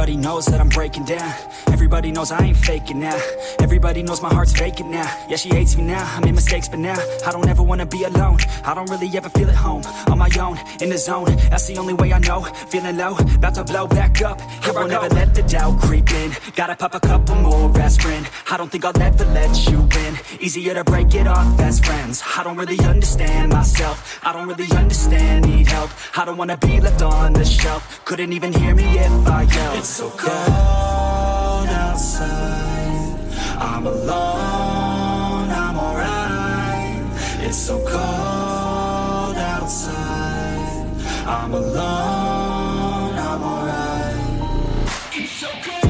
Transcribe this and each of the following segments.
Everybody knows that I'm breaking down. Everybody knows I ain't faking now. Everybody knows my heart's vacant now. Yeah, she hates me now, I made mistakes but now I don't ever wanna be alone. I don't really ever feel at home. On my own, in the zone, that's the only way I know. Feeling low, about to blow back up. Here I won't ever let the doubt creep in. Gotta pop a couple more aspirin. I don't think I'll ever let you in. Easier to break it off best friends. I don't really understand myself. I don't really understand, need help. I don't wanna be left on the shelf. Couldn't even hear me if I yelled. It's so cold outside, I'm alone, I'm alright. It's so cold outside, I'm alone, I'm alright. It's so cold.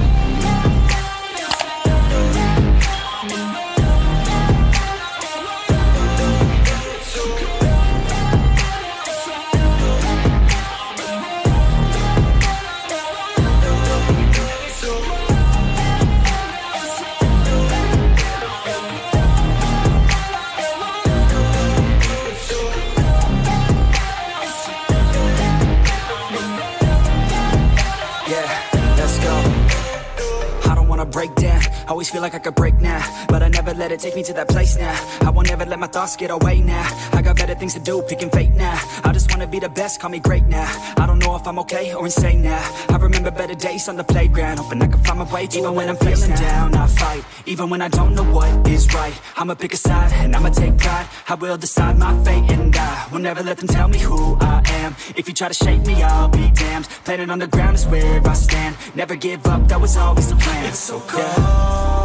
Break down, always feel like I could break now, but I never let it take me to that place now. I won't ever let my thoughts get away now. I got better things to do, picking fate now. I just wanna be the best, call me great now. I don't know if I'm okay or insane now. I remember better days on the playground, hoping I can find my way to even when I'm feeling down, I fight. Even when I don't know what is right, I'ma pick a side and I'ma take pride. I will decide my fate and I will never let them tell me who I am. If you try to shake me, I'll be damned. Planet on the ground is where I stand. Never give up, that was always the plan. It's so cold